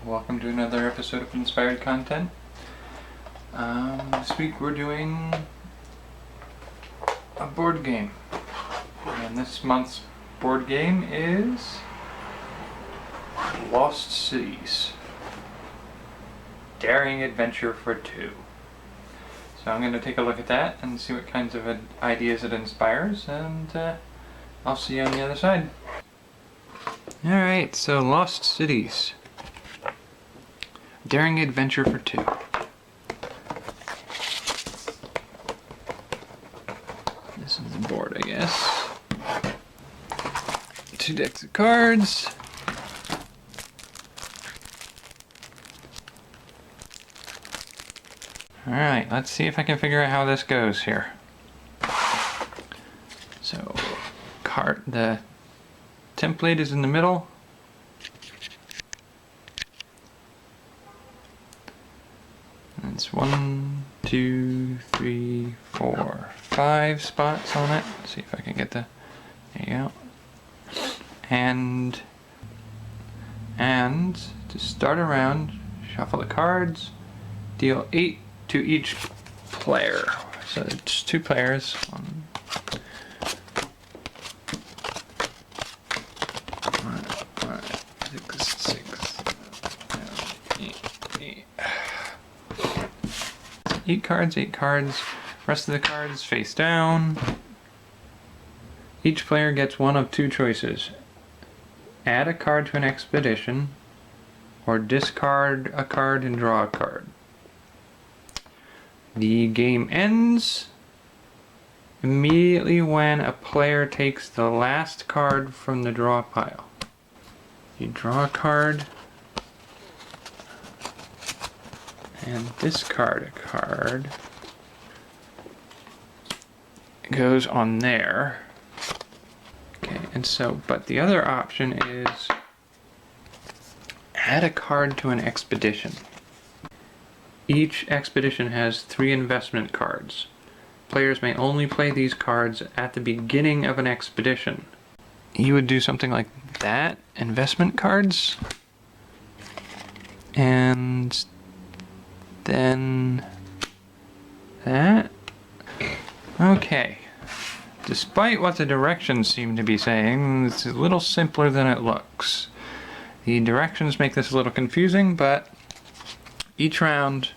Welcome to another episode of Inspired Content. This week we're doing a board game. And this month's board game is Lost Cities. Daring Adventure for Two. So I'm going to take a look at that and see what kinds of ideas it inspires, and I'll see you on the other side. Alright, so Lost Cities. Daring Adventure for Two. This is the board, I guess. 2 decks of cards. Alright, let's see if I can figure out how this goes here. So, the template is in the middle. It's 1, 2, 3, 4, 5 spots on it. Let's see if I can get there you go. And to start a round, shuffle the cards, deal 8 to each player. So it's 2 players. 1, 6, 7, 8 cards, 8 cards. Rest of the cards face down. Each player gets one of 2 choices. Add a card to an expedition, or discard a card and draw a card. The game ends immediately when a player takes the last card from the draw pile. You draw a card and discard a card. It goes on there. Okay, and so, but the other option is add a card to an expedition. Each expedition has 3 investment cards. Players may only play these cards at the beginning of an expedition. You would do something like that, investment cards, and then that. Okay. Despite what the directions seem to be saying, it's a little simpler than it looks. The directions make this a little confusing, but each round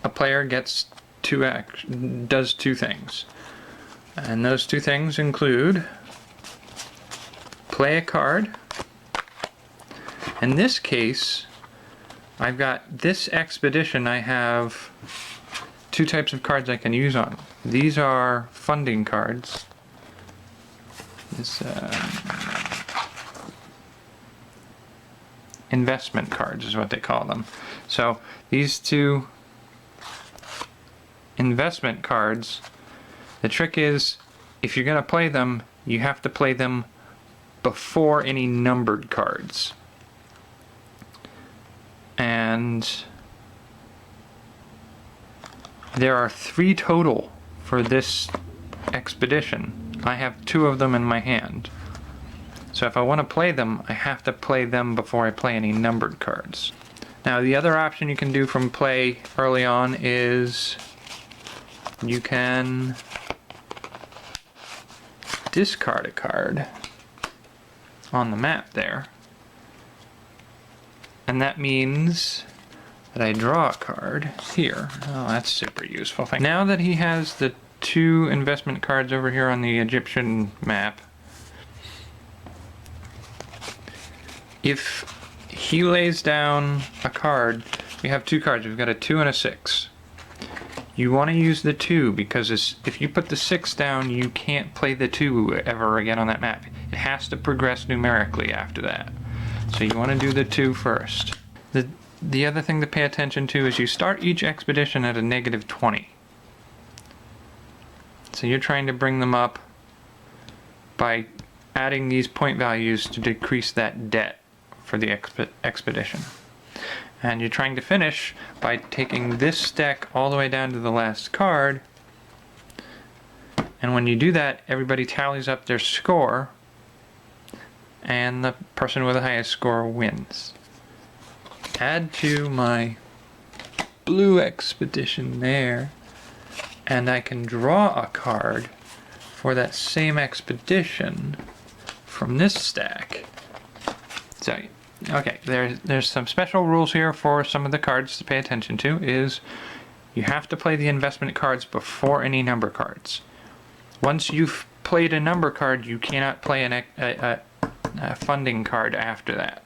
a player gets does 2 things. And those 2 things include play a card. In this case, I've got this expedition, I have 2 types of cards I can use on. These are funding cards. This investment cards is what they call them. So these 2 investment cards, the trick is if you're going to play them, you have to play them before any numbered cards. And there are 3 total for this expedition. I have 2 of them in my hand. So if I want to play them, I have to play them before I play any numbered cards. Now the other option you can do from play early on is you can discard a card on the map there. And that means that I draw a card here. Oh, that's super useful. Now that he has the 2 investment cards over here on the Egyptian map, if he lays down a card, we have 2 cards. We've got a 2 and a 6. You want to use the 2 because if you put the 6 down, you can't play the 2 ever again on that map. It has to progress numerically after that. So you want to do the 2 first. The other thing to pay attention to is you start each expedition at a -20. So you're trying to bring them up by adding these point values to decrease that debt for the expedition. And you're trying to finish by taking this deck all the way down to the last card. And when you do that, everybody tallies up their score, and the person with the highest score wins. add to my blue expedition there, and I can draw a card for that same expedition from this stack. So, okay, there's some special rules here for some of the cards to pay attention to. Is you have to play the investment cards before any number cards. Once you've played a number card, you cannot play a funding card after that.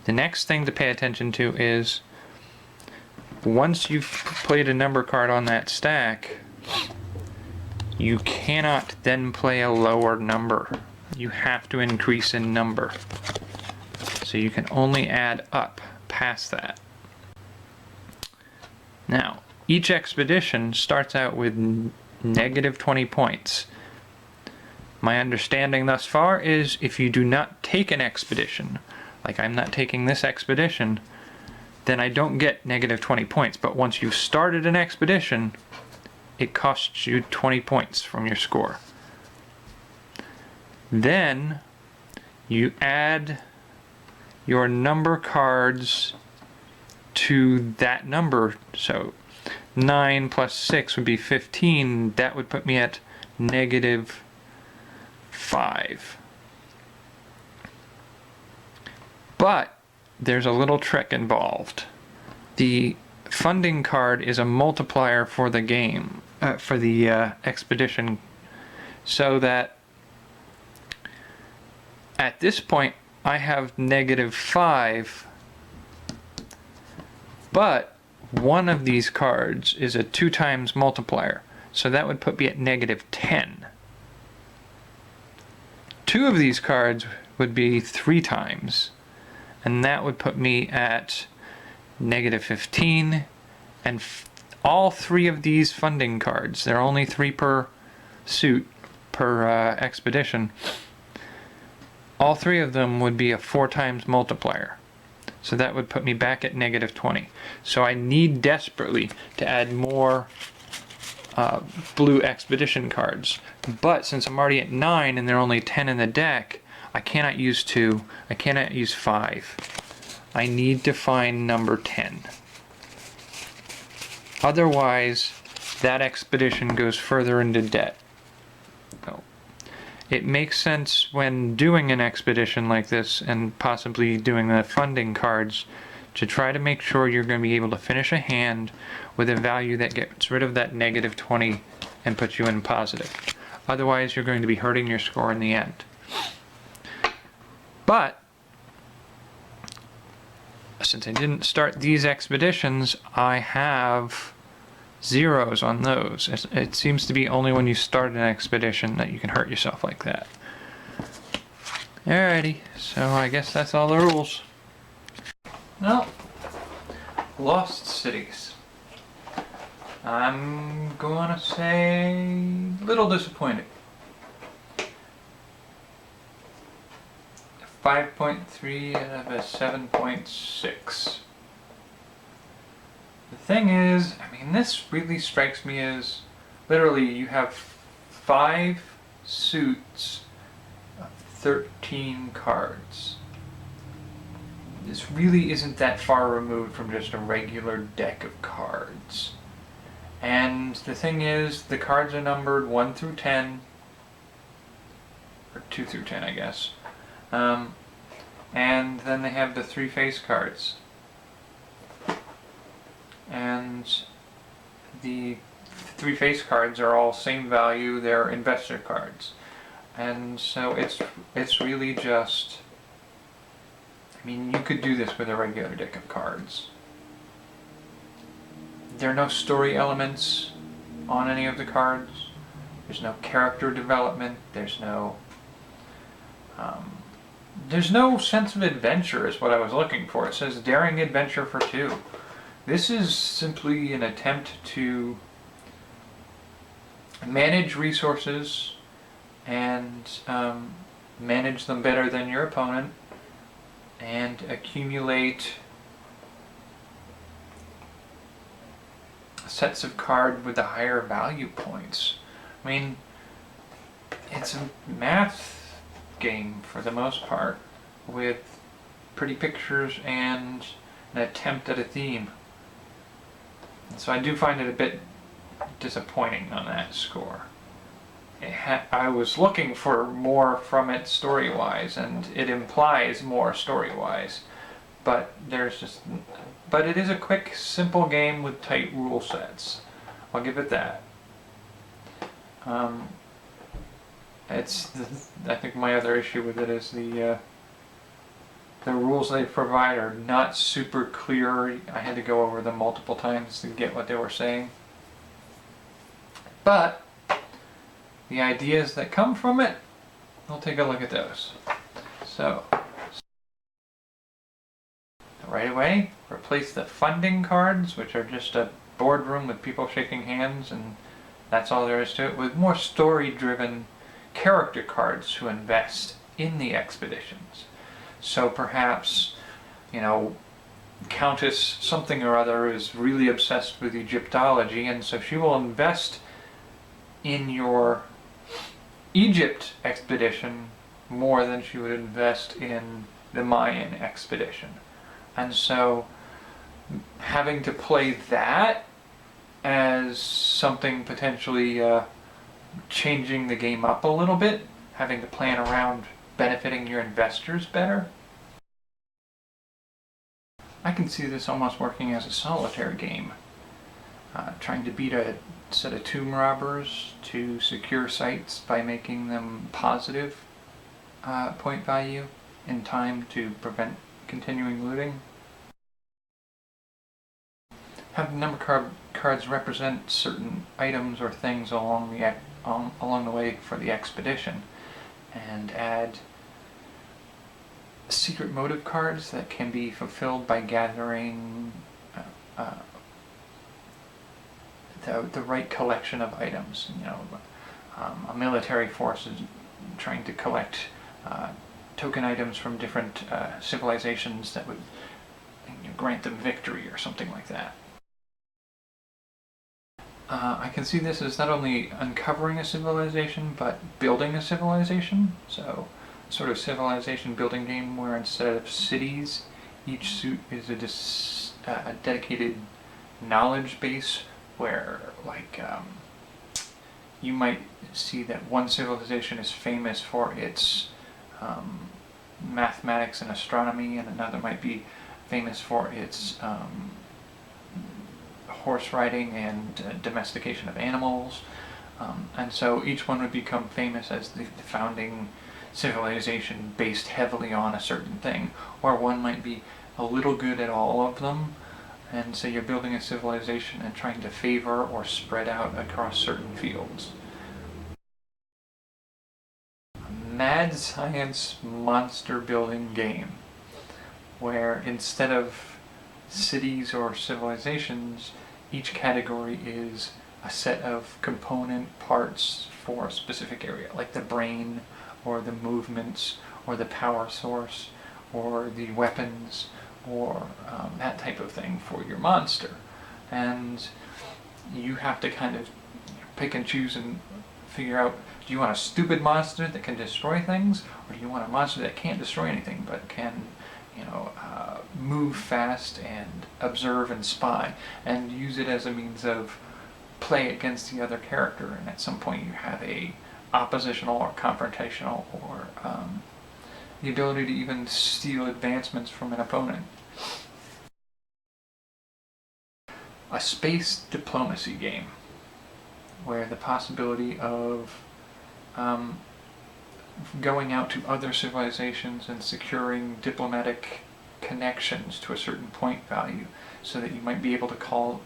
The next thing to pay attention to is once you've played a number card on that stack, you cannot then play a lower number. You have to increase in number. So you can only add up past that. Now, each expedition starts out with negative 20 points. My understanding thus far is if you do not take an expedition, like I'm not taking this expedition, then I don't get negative 20 points. But once you've started an expedition, it costs you 20 points from your score. Then you add your number cards to that number. So 9 plus 6 would be 15. That would put me at negative 5. But there's a little trick involved. The funding card is a multiplier for the game, for the expedition, so that at this point I have negative 5, but one of these cards is a 2 times multiplier, so that would put me at negative 10. 2 of these cards would be 3 times, and that would put me at negative 15, and all 3 of these funding cards, there are only 3 per suit, per expedition, all 3 of them would be a 4 times multiplier. So that would put me back at negative 20. So I need desperately to add more blue expedition cards. But since I'm already at 9 and there are only 10 in the deck, I cannot use 2, I cannot use 5. I need to find number 10. Otherwise, that expedition goes further into debt. So, it makes sense when doing an expedition like this and possibly doing the funding cards to try to make sure you're going to be able to finish a hand with a value that gets rid of that negative 20 and puts you in positive. Otherwise, you're going to be hurting your score in the end. But since I didn't start these expeditions, I have zeros on those. It seems to be only when you start an expedition that you can hurt yourself like that. Alrighty, so I guess that's all the rules. Well, Lost Cities. I'm gonna say little disappointed. 5.3 out of a 7.6. The thing is, I mean, this really strikes me as literally you have 5 suits of 13 cards. This really isn't that far removed from just a regular deck of cards. And the thing is, the cards are numbered 1 through 10, or 2 through 10, I guess. And then they have the 3 face cards. And the 3 face cards are all same value, they're investor cards. And so it's really just, I mean, you could do this with a regular deck of cards. There are no story elements on any of the cards. There's no character development. There's no sense of adventure is what I was looking for. It says daring adventure for 2. This is simply an attempt to manage resources and manage them better than your opponent and accumulate sets of cards with the higher value points. I mean, it's a math game for the most part with pretty pictures and an attempt at a theme. And so I do find it a bit disappointing on that score. I was looking for more from it story-wise, and it implies more story-wise, but but it is a quick, simple game with tight rule sets. I'll give it that. I think my other issue with it is the rules they provide are not super clear. I had to go over them multiple times to get what they were saying. But the ideas that come from it, we'll take a look at those. So, right away, replace the funding cards, which are just a boardroom with people shaking hands, and that's all there is to it, with more story-driven character cards to invest in the expeditions. So perhaps, Countess something or other is really obsessed with Egyptology, and so she will invest in your Egypt expedition more than she would invest in the Mayan expedition. And so having to play that as something potentially changing the game up a little bit, having to plan around benefiting your investors better. I can see this almost working as a solitaire game. Trying to beat a set of tomb robbers to secure sites by making them positive point value in time to prevent continuing looting. Have the number cards represent certain items or things along the way for the expedition, and add secret motive cards that can be fulfilled by gathering the right collection of items. A military force is trying to collect token items from different civilizations that would grant them victory or something like that. I can see this as not only uncovering a civilization, but building a civilization. So, sort of civilization building game where instead of cities, each suit is a dedicated knowledge base where, you might see that one civilization is famous for its mathematics and astronomy, and another might be famous for its horse riding and domestication of animals. And so each one would become famous as the founding civilization based heavily on a certain thing, or one might be a little good at all of them, and so you're building a civilization and trying to favor or spread out across certain fields. A mad science monster building game where instead of cities or civilizations, each category is a set of component parts for a specific area, like the brain, or the movements, or the power source, or the weapons, or that type of thing for your monster. And you have to kind of pick and choose and figure out, do you want a stupid monster that can destroy things, or do you want a monster that can't destroy anything but can move fast and observe and spy, and use it as a means of play against the other character, and at some point you have a oppositional or confrontational or the ability to even steal advancements from an opponent. A space diplomacy game where the possibility of going out to other civilizations and securing diplomatic connections to a certain point value, so that you might be able to call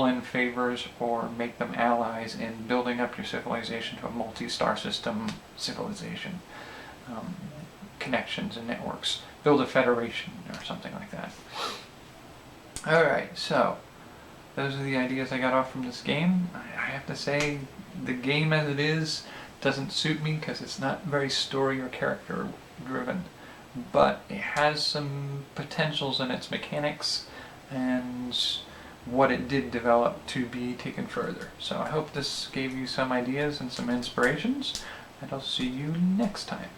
in favors or make them allies in building up your civilization to a multi-star system civilization. Connections and networks. Build a federation or something like that. Alright, so those are the ideas I got off from this game. I have to say, the game as it is doesn't suit me because it's not very story or character driven, but it has some potentials in its mechanics and what it did develop to be taken further. So I hope this gave you some ideas and some inspirations, and I'll see you next time.